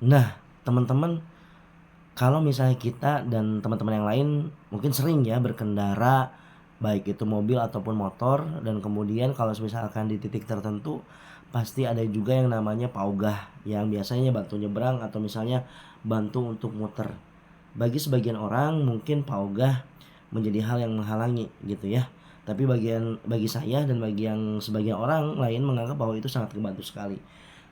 Nah, teman-teman, kalau misalnya kita dan teman-teman yang lain mungkin sering ya berkendara, baik itu mobil ataupun motor, dan kemudian kalau misalkan di titik tertentu pasti ada juga yang namanya paugah yang biasanya bantu nyebrang atau misalnya bantu untuk muter. Bagi sebagian orang mungkin paugah menjadi hal yang menghalangi gitu ya. Tapi bagi saya dan bagi yang sebagian orang lain menganggap bahwa itu sangat membantu sekali.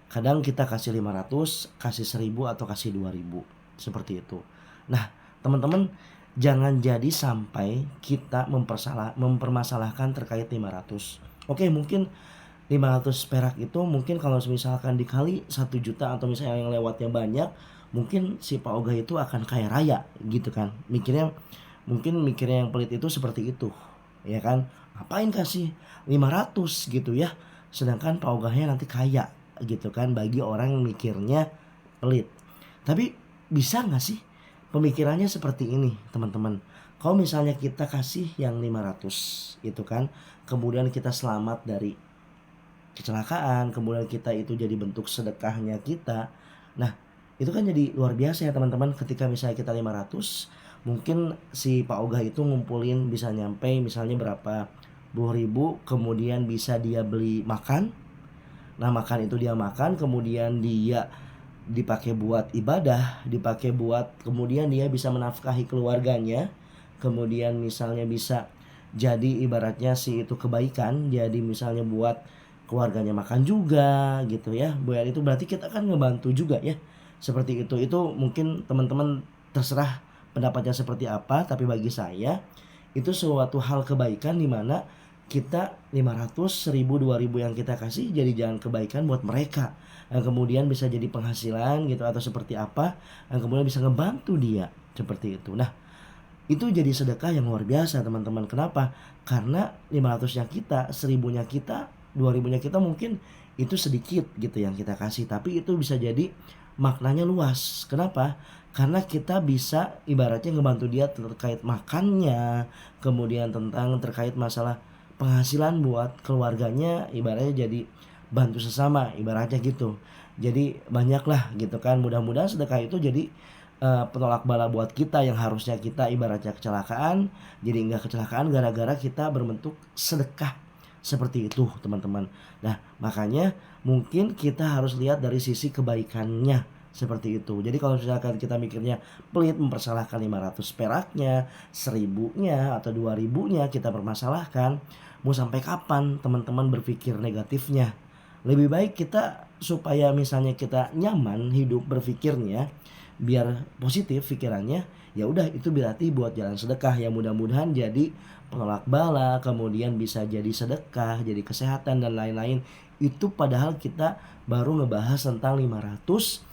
Kadang kita kasih 500, kasih 1000 atau kasih 2000 seperti itu. Nah, teman-teman, jangan jadi sampai kita mempermasalahkan terkait 500. Oke, mungkin 500 perak itu mungkin kalau misalkan dikali 1 juta atau misalnya yang lewatnya banyak, mungkin si Pak Oga itu akan kaya raya gitu kan. Mikirnya yang pelit itu seperti itu. Ya kan? Ngapain kasih 500 gitu ya. Sedangkan Pak Ogahnya nanti kaya gitu kan, bagi orang yang mikirnya pelit. Tapi bisa nggak sih pemikirannya seperti ini, teman-teman? Kalau misalnya kita kasih yang 500 itu kan, kemudian kita selamat dari kecelakaan, kemudian kita itu jadi bentuk sedekahnya kita. Nah, itu kan jadi luar biasa ya teman-teman. Ketika misalnya kita 500, mungkin si Pak Ogah itu ngumpulin bisa nyampe misalnya berapa puluh ribu, kemudian bisa dia beli makan. Nah, makan itu dia makan, kemudian dia dipakai buat ibadah, dipakai buat kemudian dia bisa menafkahi keluarganya, kemudian misalnya bisa jadi ibaratnya sih itu kebaikan, jadi misalnya buat keluarganya makan juga gitu ya. Buat itu berarti kita kan ngebantu juga ya. Seperti itu mungkin teman-teman terserah pendapatnya seperti apa, tapi bagi saya itu suatu hal kebaikan di mana kita 500, 1000, 2000 yang kita kasih jadi jalan kebaikan buat mereka, yang kemudian bisa jadi penghasilan gitu atau seperti apa, yang kemudian bisa ngebantu dia seperti itu. Nah, itu jadi sedekah yang luar biasa teman-teman. Kenapa? Karena 500-nya kita, 1000-nya kita, 2000-nya kita mungkin itu sedikit gitu yang kita kasih, tapi itu bisa jadi maknanya luas. Kenapa? Karena kita bisa ibaratnya ngebantu dia terkait makannya, kemudian tentang terkait masalah penghasilan buat keluarganya, ibaratnya jadi bantu sesama, ibaratnya gitu. Jadi banyaklah gitu kan. Mudah-mudahan sedekah itu jadi penolak bala buat kita yang harusnya kita ibaratnya kecelakaan, jadi nggak kecelakaan gara-gara kita berbentuk sedekah seperti itu teman-teman. Nah, makanya mungkin kita harus lihat dari sisi kebaikannya seperti itu. Jadi kalau misalkan kita mikirnya pelit mempersalahkan 500 peraknya, 1000-nya atau 2000-nya kita permasalahkan, mau sampai kapan teman-teman berpikir negatifnya? Lebih baik kita supaya misalnya kita nyaman hidup berpikirnya, biar positif pikirannya, ya udah itu berarti buat jalan sedekah ya, mudah-mudahan jadi penolak bala, kemudian bisa jadi sedekah, jadi kesehatan dan lain-lain. Itu padahal kita baru ngebahas tentang 500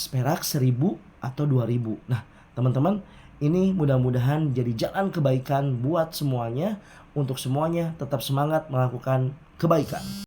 perak, 1000 atau 2000. Nah, teman-teman, ini mudah-mudahan jadi jalan kebaikan buat semuanya, untuk semuanya tetap semangat melakukan kebaikan.